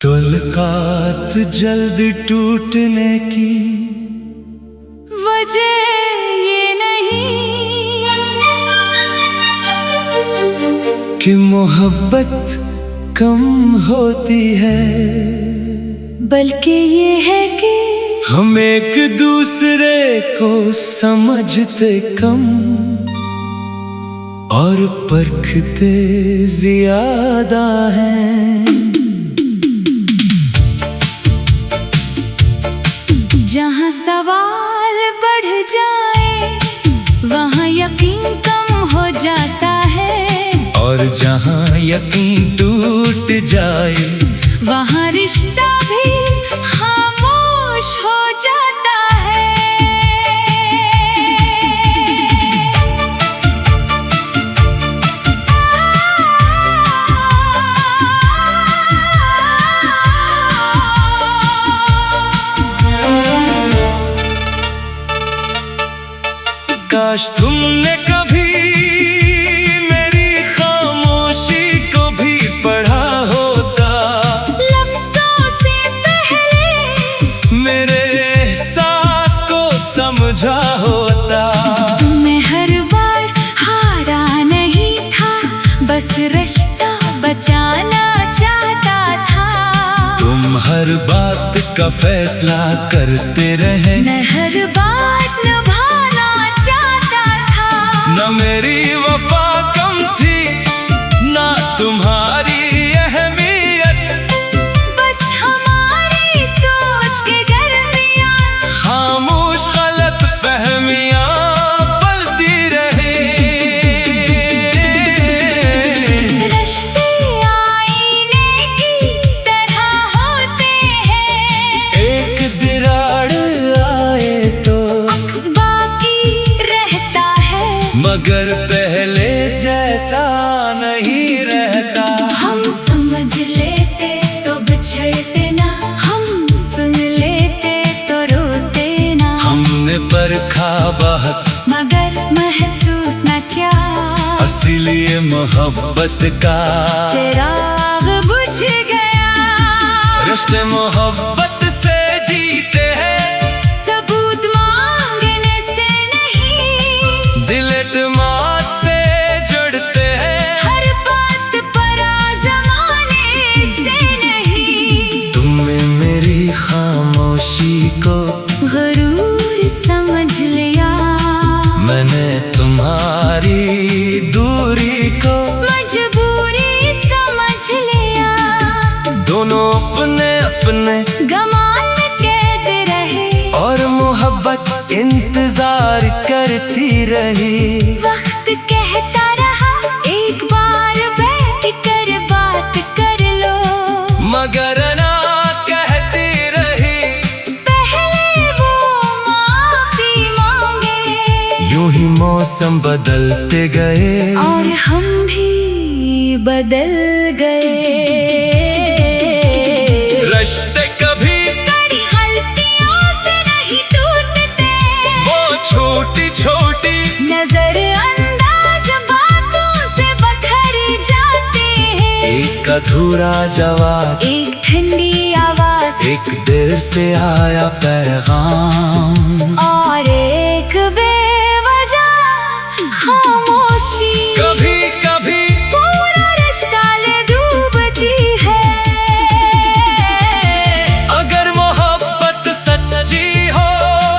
तुलकात जल्द टूटने की वजह ये नहीं कि मोहब्बत कम होती है, बल्कि ये है कि हम एक दूसरे को समझते कम और परखते ज्यादा हैं। जहाँ सवाल बढ़ जाए वहाँ यकीन कम हो जाता है, और जहाँ यकीन टूट जाए वहाँ रिश्ता भी खामोश हो जाता है। काश तुमने कभी मेरी खामोशी को भी पढ़ा होता, लफ्ज़ों से पहले मेरे एहसास को समझा होता। मैं हर बार हारा नहीं था, बस रिश्ता बचाना चाहता था। तुम हर बात का फैसला करते रहे, मैं हर बात निभाना चाहता था। न मेरी वफा कम थी ना तुम्हारी अहमियत, बस हमारी सोच के दरमियान खामोश गलत फहमियां पलती रही। रिश्ते आईने की तरह होते हैं, एक दरार आए तो अक्स बाकी रहता है, मगर पहले जैसा नहीं रहता। हम समझ लेते तो बिछड़ते ना, हम सुन लेते तो रोते ना। हमने परखा बहुत मगर महसूस न क्या, असली मोहब्बत का चिराग बुझ गया। रिश्ते मोहब्बत से जीते हैं, सबूत मांगने से नहीं, दिल एतमाद से जुड़ते हैं। हर बात पर आज़माने से नहीं। तुमने मेरी खामोशी को गुरूर समझ लिया, मैंने तुम्हारी दूरी को मजबूरी समझ लिया। दोनों अपने अपने गमान में कैद रहे, और मोहब्बत इंतजार करती रही। वक्त कहता रहा एक बार बैठ कर बात कर लो, मगर ना कहती रही, पहले वो माफी मांगे। यूं ही मौसम बदलते गए और हम भी बदल गए। रिश्ते कभी बड़ी गलतियों से नहीं टूटते, वो छोटी छोटी नजरअंदाज बातों से बखर जाते हैं। एक अधूरा जवाब, एक ठंडी आवाज, एक देर से आया पैगाम, और एक बेवजह खामोशी। कभी कभी पूरा रिश्ता ले डूबती है। अगर मोहब्बत सच्ची हो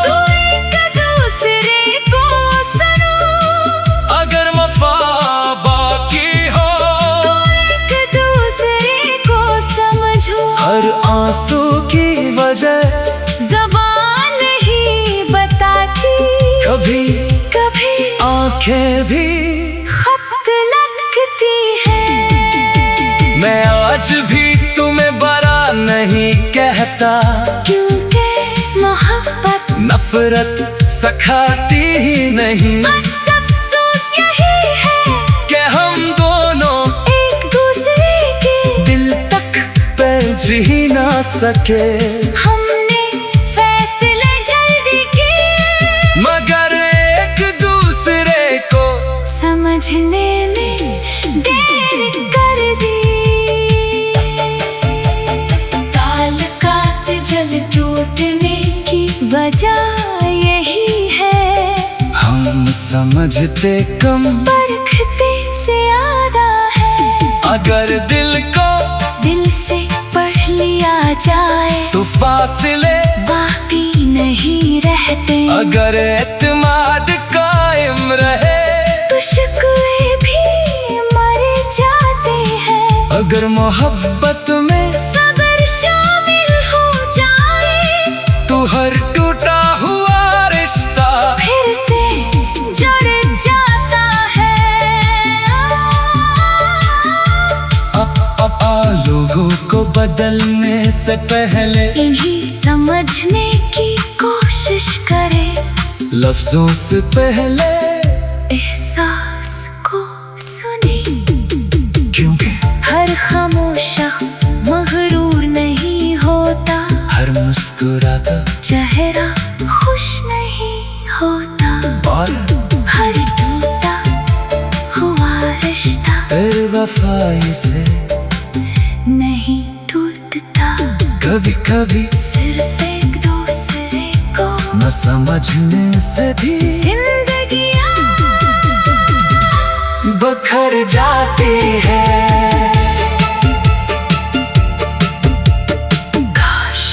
तो एक दूसरे को सुनो, अगर वफा बाकी हो तो एक दूसरे को समझो। हर आंसू की वजह ज़बान नहीं बताती, कभी कभी आंखें भी। खत लगती है। मैं आज भी तुम्हें बरा नहीं कहता, क्योंकि मोहब्बत नफरत सिखाती ही नहीं। बस अफसोस यही है कि हम दोनों एक दूसरे के दिल तक पहुंच ही ना सके। हमने फैसले जल्दी किए, मगर एक दूसरे को समझने में देर कर दी। टूटने की वजह यही है, हम समझते कम परखते से आधा है। अगर दिल को दिल से पढ़ लिया जाए तो फासले बाकी नहीं रहते। अगर एतमाद कायम रहे तो शिकवे भी मर जाते हैं। अगर मोहब्बत में सब्र शामिल हो जाए तो हर टूटा हुआ रिश्ता फिर से जुड़ जाता है। लोगों को बदलने से पहले इन्हीं समझने की कोशिश करे, लफ्जों से पहले एहसास को सुने। क्योंकि हर खामोश शख्स मगरूर नहीं होता, हर मुस्कुराता चेहरा खुश नहीं होता, और हर टूटा हुआ रिश्ता फिर वफाई से नहीं टूटता। कभी कभी सिर्फ एक दूसरे को न समझने से भी जिंदगियाँ बखर जाती है। काश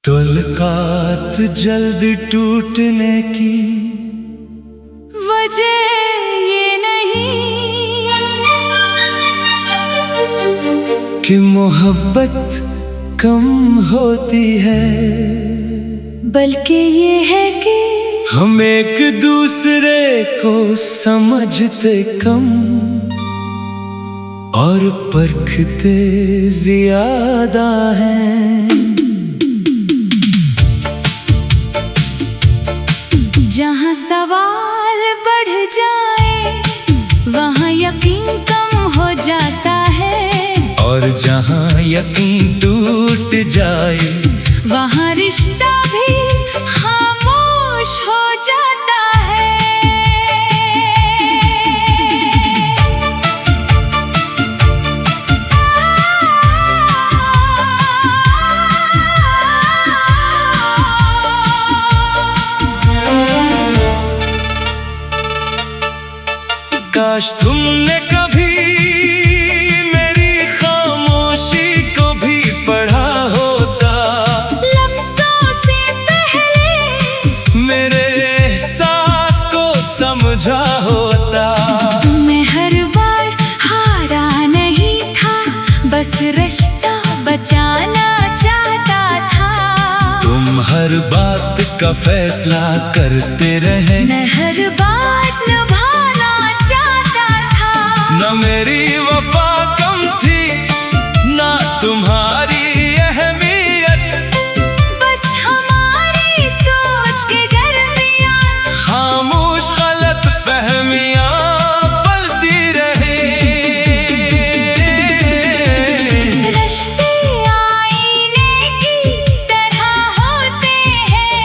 मुलाकात जल्द टूटने की वजह ये नहीं कि मोहब्बत कम होती है, बल्कि ये है कि हम एक दूसरे को समझते कम और परखते ज्यादा हैं। जहाँ सवाल बढ़ जाए वहाँ यकीन कम हो जाता है, और जहाँ यकीन टूट जाए वहाँ रिश्ता भी खामोश हो जाता है। काश तुमने कभी मेरी खामोशी को भी पढ़ा होता, लफ्ज़ों से पहले मेरे एहसास को समझा होता। मैं हर बार हारा नहीं था, बस रिश्ता बचाना चाहता था। तुम हर बात का फैसला करते रहे, मैं हर बात निभाना चाहता था। न मेरी वफा कम थी ना तुम्हारी अहमियत, बस हमारी सोच के दरमियान खामोश गलत फहमियां पलती रही। रिश्ते आईने की तरह होते हैं,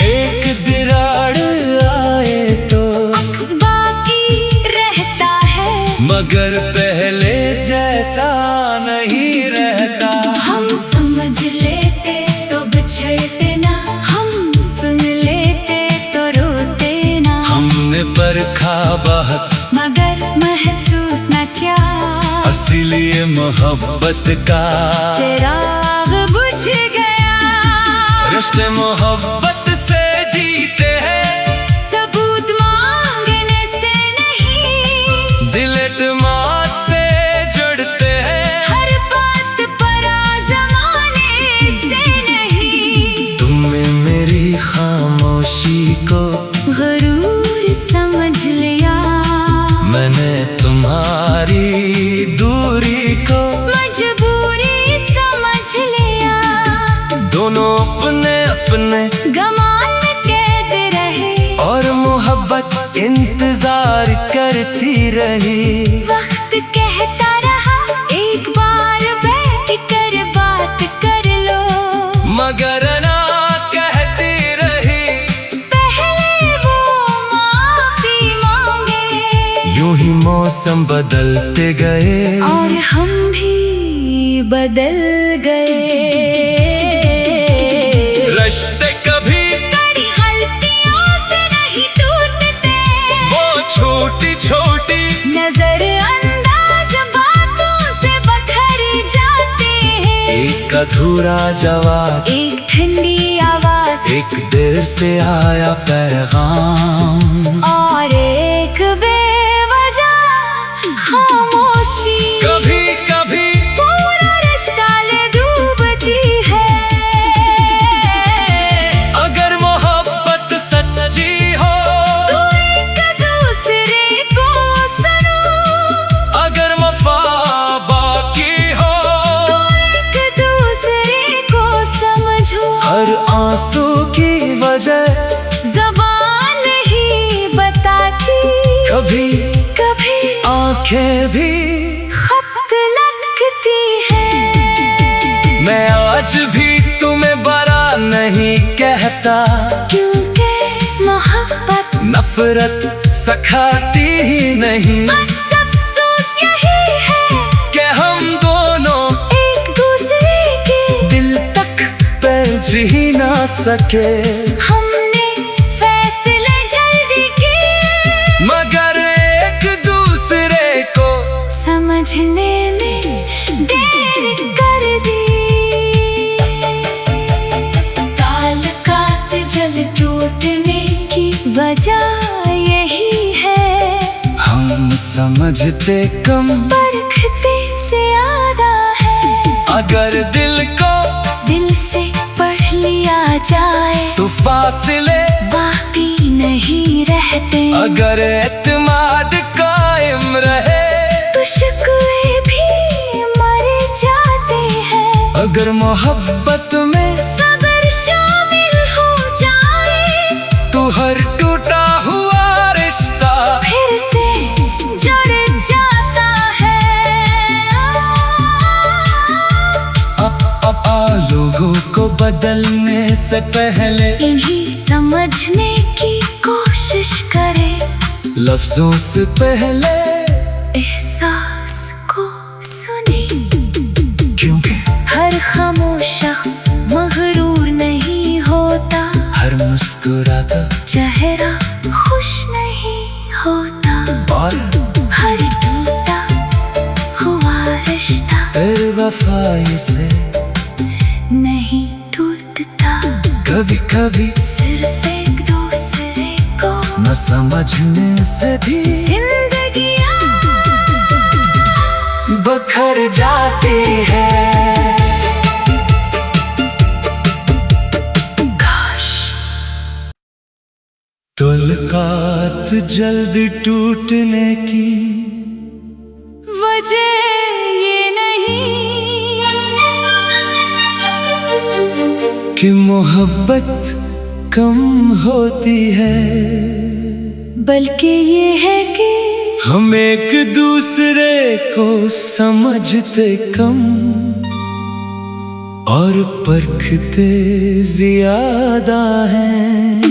एक दरार आए तो अक्स बाकी रहता है, मगर पहले जैसा नहीं रहता। हम समझ लेते तो बिछड़ते ना, हम सुन लेते तो रोते ना। हमने परखा बहुत मगर महसूस न क्या, इसीलिए मोहब्बत का चिराग बुझ गया। रिश्ते मोहब्बत से जीते हैं, सबूत मांगने से नहीं, दिल एतमाद से जुड़ते हैं। हर बात पर आज़माने से नहीं। तुमने मेरी खामोशी को गरूर समझ लिया, मैंने तुम्हारी दूरी को मजबूरी समझ लिया। दोनों अपने अपने गमाल में कैद रहे, और मोहब्बत इंतजार करती रही। वक्त कहता रहा एक बार बैठ कर बात कर लो, मगर ना कहती रही पहले वो माफी मांगे। यूं ही मौसम बदलते गए और हम भी बदल गए। अधूरा जवाब, एक ठंडी आवाज, एक देर से आया पैगाम, और एक बेवजह खामोशी। कभी कभी पूरा रिश्ता ले डूबती है। अगर मोहब्बत सच्ची हो तो एक दूसरे को सुनो, अगर वफा बाकी हो तो एक दूसरे को समझो। हर आंसू की वजह ज़बान नहीं बताती, कभी कभी आंखें भी खत लगती है। मैं आज भी तुम्हें बरा नहीं कहता, क्योंकि मोहब्बत नफरत सिखाती ही नहीं। बस अफसोस यही है कि हम दोनों एक दूसरे के दिल तक पहुंच ही ना सके। हमने फैसले जल्दी किए, मगर एक दूसरे को समझने में देर कर दी। ताल्लुकात जल टूटने की वजह यही है, हम समझते कम, परखते से आधा है। अगर दिल को दिल से पढ़ लिया जाए तो फासले बाकी नहीं रहते। अगर एतमाद कायम रहे तो शिकवे भी मर जाते हैं। अगर मोहब्बत में सब्र शामिल हो जाए तो हर टूटा हुआ रिश्ता फिर से जुड़ जाता है। लोगों को बदलने से पहले इन्हीं समझने की कोशिश करें, लफ्जों से पहले एहसास को सुने। क्योंकि हर खामोश शख्स मगरूर नहीं होता, हर मुस्कुराता चेहरा खुश नहीं होता, और हर टूटा हुआ रिश्ता बेवफाई से नहीं टूटता। कभी कभी सिर्फ एक दूसरे को न समझने से भी जिंदगियाँ बखर जाती है। काश ताल्लुकात जल्द टूटने की वजह ये नहीं कि मोहब्बत कम होती है, बल्कि ये है कि हम एक दूसरे को समझते कम और परखते ज्यादा हैं।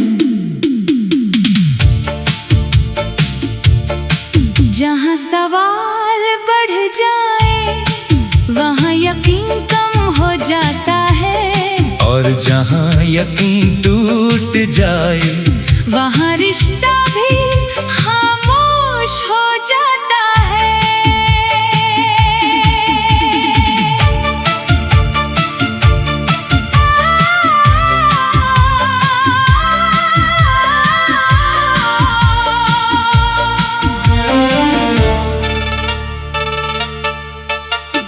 जहाँ सवाल बढ़ जाए वहाँ यकीन कम हो जाता है, और जहाँ यकीन टूट जाए वहाँ रिश्ता भी खामोश हो जाता है।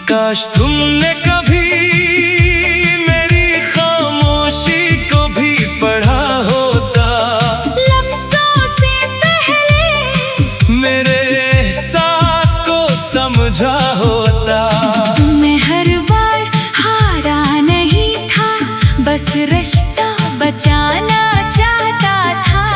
काश तुमने कभी मेरी खामोशी को भी पढ़ा होता, लफ्ज़ों से पहले मेरे एहसास को समझा होता। मैं हर बार हारा नहीं था, बस रिश्ता बचाना चाहता था।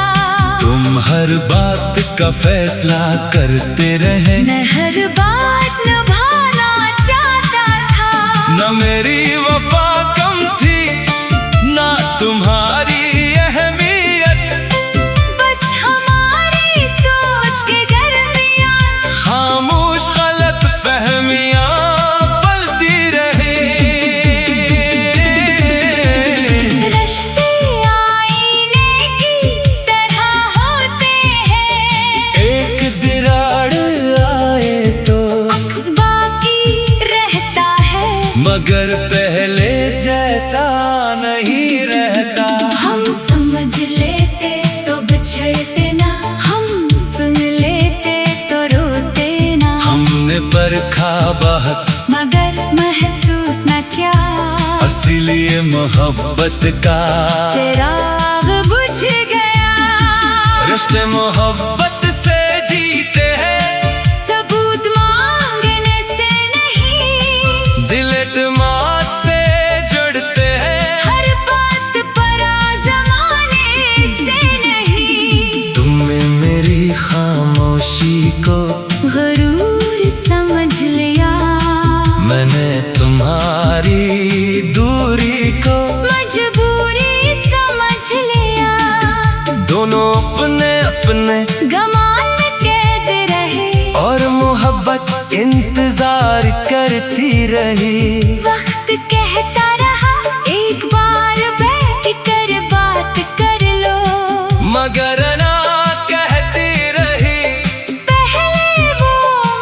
तुम हर बात का फैसला करते रहे, मैं हर बात निभाना चाहता था। न मेरी वफा कम थी ना तुम्हारी अहमियत, बस हमारी सोच के दरमियान खामोश गलत फहमियां पलती रही। रिश्ते आईने की तरह होते हैं, एक दरार आए तो अक्स बाकी रहता है। मगर पहले बहुत, मगर महसूस न क्या। इसीलिए मोहब्बत का चिराग बुझ गया। रिश्ते मोहब्बत से जीते हैं, सबूत मांगने से नहीं। दिल एतमाद से जुड़ते हैं, हर बात पर आज़माने से नहीं। तुमने मेरी खामोशी को गुरूर समझ लिया, मैंने तुम्हारी दूरी को मजबूरी समझ लिया। दोनों अपने अपने गमाल में कैद रहे, और मोहब्बत इंतजार करती रही। वक्त कहता रहा एक बार बैठ कर बात कर लो, मगर ना कहती रही, पहले वो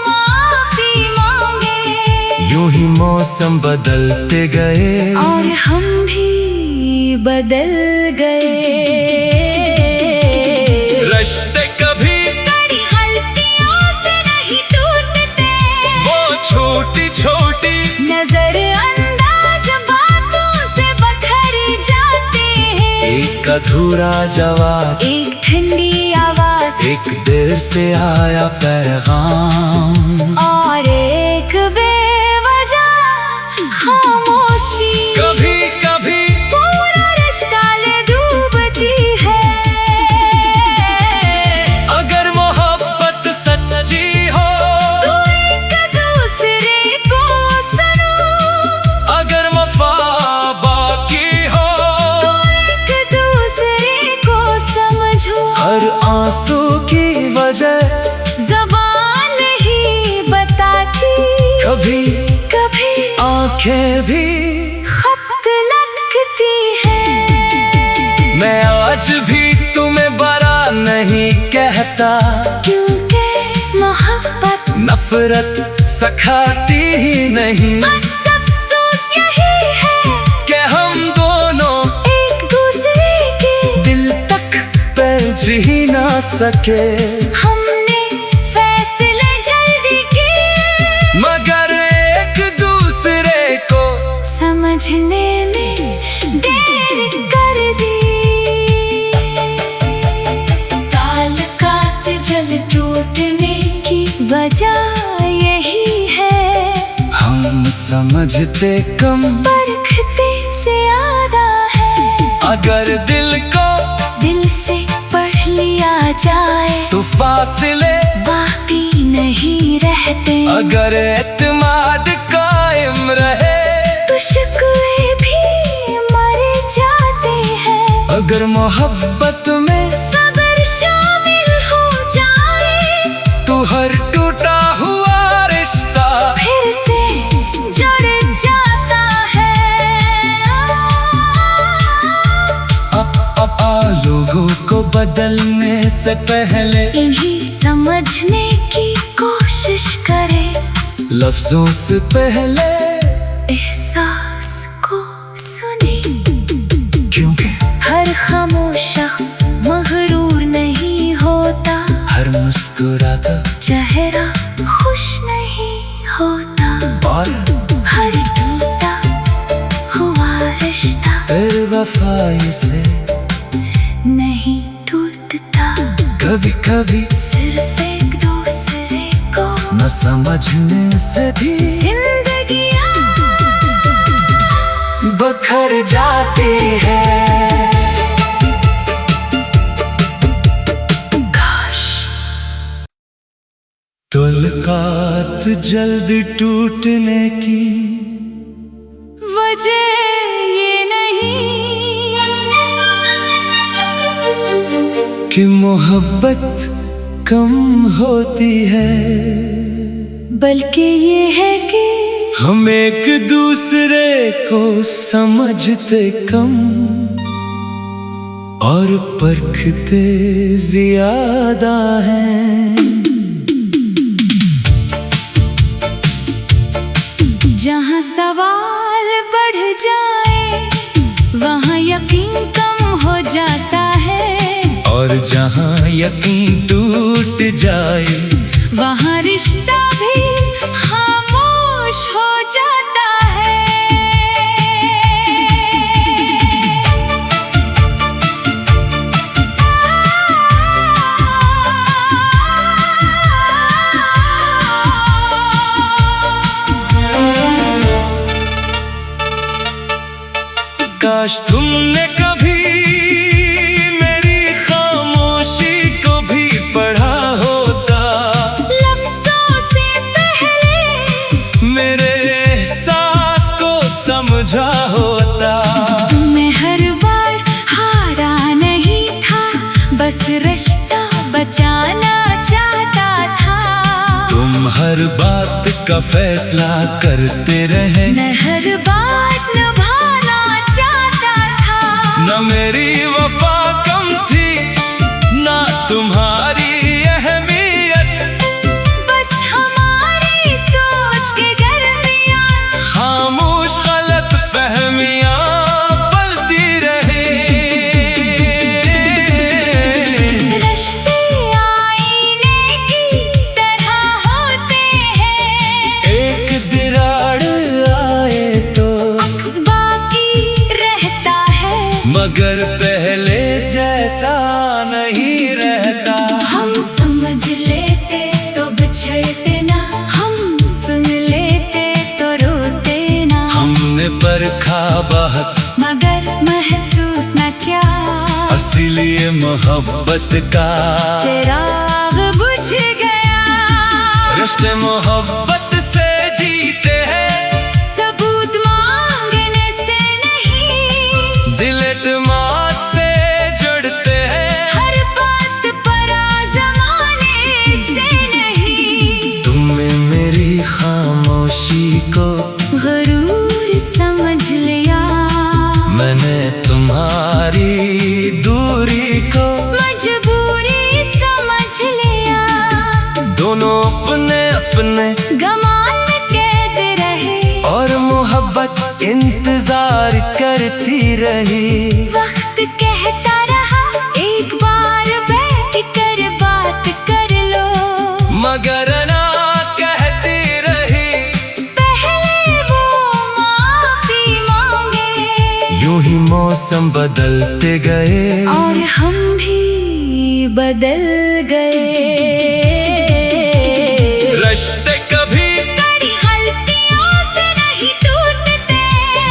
माफी मांगे। यूं ही मौसम बदलते गए, और हम भी बदल गए। रिश्ते कभी बड़ी गलतियों से नहीं टूटते, वो छोटी छोटी नजरअंदाज बातों से बखर जाते हैं। एक अधूरा जवाब, एक ठंडी आवाज, एक देर से आया पैगाम, और एक बेवजह खामोशी। कभी कभी पूरा रिश्ता ले डूबती है। अगर मोहब्बत सच्ची हो, तो एक दूसरे को सुनो, अगर वफा बाकी हो, तो एक दूसरे को समझो। हर आंसू की वजह ज़बान नहीं बताती, कभी कभी आंखें भी। खत लगती है। मैं आज भी तुम्हें बरा नहीं कहता, क्योंकि मोहब्बत नफरत सिखाती ही नहीं, बस अफसोस यही है कि हम दोनों एक दूसरे के दिल तक पहुंच ही ना सके। हमने फैसले जल्दी किए, मगर एक दूसरे को समझने में देर कर दी। ताल्लुकात जल टूटने की वजह यही है, हम समझते कम, परखते से आधा है। अगर दिल को दिल से पढ़ लिया जाए, तो फासले बाकी नहीं रहते। अगर एतमाद कायम रहे, तो शिकवे भी मर जाते हैं। अगर मोहब्बत में सब्र शामिल हो जाए, तो हर टूटा हुआ रिश्ता फिर से जुड़ जाता है। लोगों को बदलने से पहले इन्हीं समझने की कोशिश करें, लफ्जों से पहले एहसास को सुने। क्योंकि हर खामोश शख्स मगरूर नहीं होता, हर मुस्कुराता चेहरा खुश नहीं होता, और हर टूटा हुआ रिश्ता फिर वफाई से नहीं टूटता। कभी कभी सिर्फ एक दूसरे को न समझने से भी जिंदगियाँ बखर जाती है। ताल्लुकात जल्द टूटने की वजह ये नहीं कि मोहब्बत कम होती है, बल्कि ये है कि हम एक दूसरे को समझते कम और परखते ज्यादा हैं। जहाँ सवाल बढ़ जाए वहाँ यकीन कम हो जाता है, और जहाँ यकीन टूट जाए वहाँ रिश्ता भी खामोश काश तुमने कभी मेरी खामोशी को भी पढ़ा होता, लफ्जों से पहले मेरे एहसास को समझा होता। मैं हर बार हारा नहीं था, बस रिश्ता बचाना चाहता था। तुम हर बात का फैसला करते रहे, मैं हर बात निभाना चाहता था। न मेरी वफा कम थी ना तुम्हारी अहमियत, बस हमारी सोच के दरमियान खामोश गलत फहमियां पलती रही। रिश्ते आईने की तरह होते हैं, एक दरार आए तो अक्स बाकी रहता है, मगर पहले जैसा नहीं रहता। हम समझ लेते तो बिछड़ते ना, हम सुन लेते तो रोते ना। हमने परखा बहुत मगर महसूस न क्या, इसीलिए मोहब्बत का चिराग बुझ गया। रिश्ते मोहब्बत से जीते हैं, सबूत मांगने से नहीं, दिल एतमाद से जुड़ते हैं। हर बात पर आज़माने से नहीं। तुमने मेरी खामोशी को गरूर समझ लिया, मैंने तुम्हारी दूरी को मजबूरी समझ लिया। दोनों अपने अपने गमाल में कैद रहे, और मोहब्बत इंतजार करती रही। वक्त कहता रहा एक बार बैठ कर बात कर लो, मगर ना कहती रही, पहले वो माफी मांगे। यूं ही मौसम बदलते गए और हम भी बदल गए। रिश्ते कभी बड़ी गलतियों से नहीं टूटते,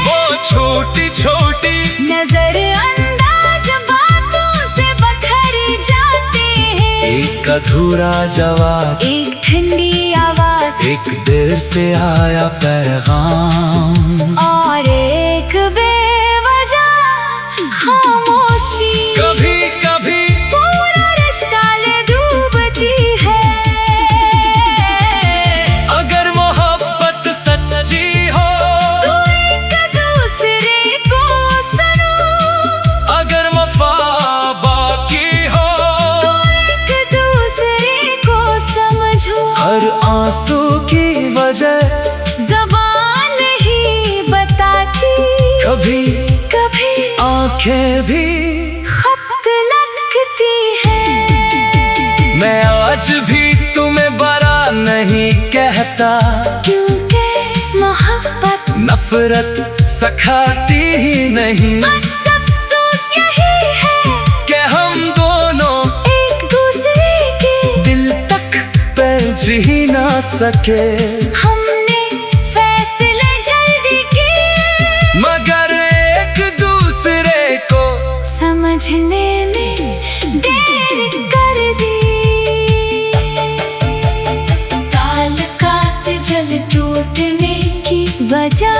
वो छोटी छोटी नजर अंदाज बातों से बखर जाते हैं। एक अधूरा जवाब, एक ठंडी आवाज, एक देर से आया पैगाम, और एक बेवजह खामोशी। कभी कभी पूरा रिश्ता ले डूबती है। अगर मोहब्बत सच्ची हो तो एक दूसरे को सुनो, अगर वफा बाकी हो तो एक दूसरे को समझो। हर आंसू की वजह ज़बान नहीं बताती, कभी कभी आंखें भी। खत लगती है। मैं आज भी तुम्हें बरा नहीं कहता, क्योंकि मोहब्बत नफरत सिखाती ही नहीं। बस अफसोस यही है कि हम दोनों एक दूसरे के दिल तक पहुंच ही ना सके। हमने फैसले जल्दी किए, मगर एक दूसरे को समझने में देर कर दी। ताल्लुकात जल टूटने की वजह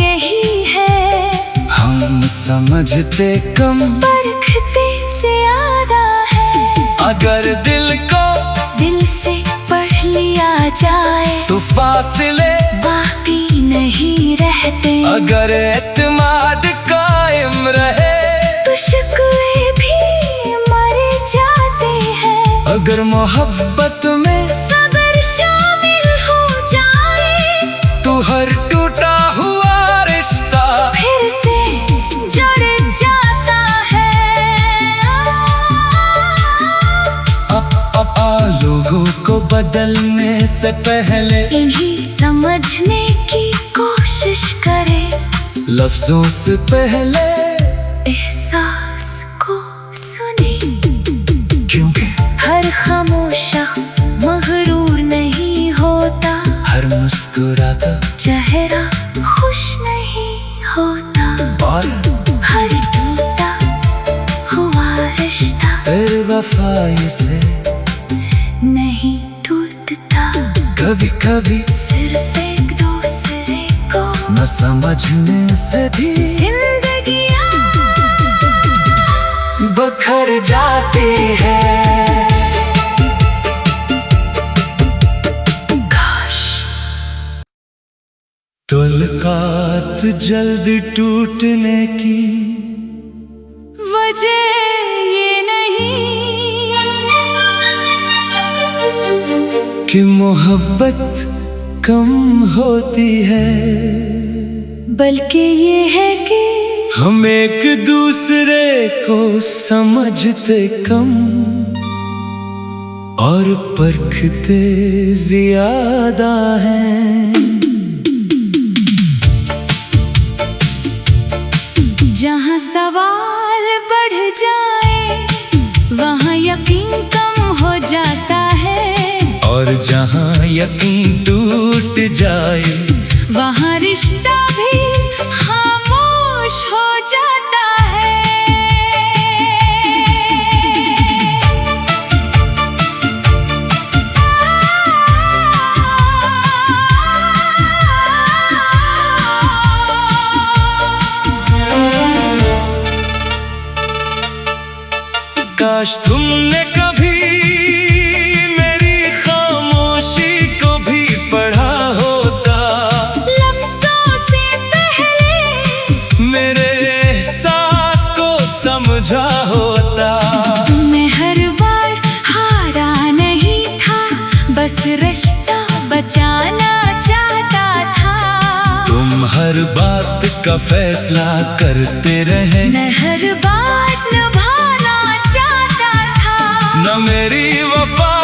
यही है, हम समझते कम, परखते से आदा है। अगर दिल को दिल से पढ़ लिया जाए तो फासले बाकी नहीं रहते, अगर एतमाद कायम रहे तो शिकवे भी मर जाते हैं। अगर मोहब्बत में सब्र शामिल हो जाए तू हर टूटा हुआ रिश्ता फिर से जुड़ जाता है। लोगों को बदलने से पहले इन्हीं समझने की कोशिश करें, लफ्जों से पहले एहसास को सुने। क्योंकि हर खामोश शख्स मगरूर नहीं होता, हर मुस्कुराता चेहरा खुश नहीं होता। और फिर वफाई से नहीं टूटता। कभी कभी सिर्फ एक दूसरे को न समझने से भी जिंदगियाँ बखर जाती है। तुलकात जल्द टूटने की वजह ये नहीं कि मोहब्बत कम होती है, बल्कि ये है कि हम एक दूसरे को समझते कम और परखते ज्यादा हैं। जहाँ सवाल बढ़ जाए वहाँ यकीन कम हो जाता है, और जहाँ यकीन टूट जाए वहाँ रिश्ता भी खामोश हो जाता है। काश तुमने कभी मेरी खामोशी को भी पढ़ा होता, लफ्ज़ों से पहले मेरे एहसास को समझा होता। मैं हर बार हारा नहीं था, बस रिश्ता बचाना चाहता था। तुम हर बात का फैसला करते रहे, मैं हर बात निभाना चाहता था। न मेरी वफा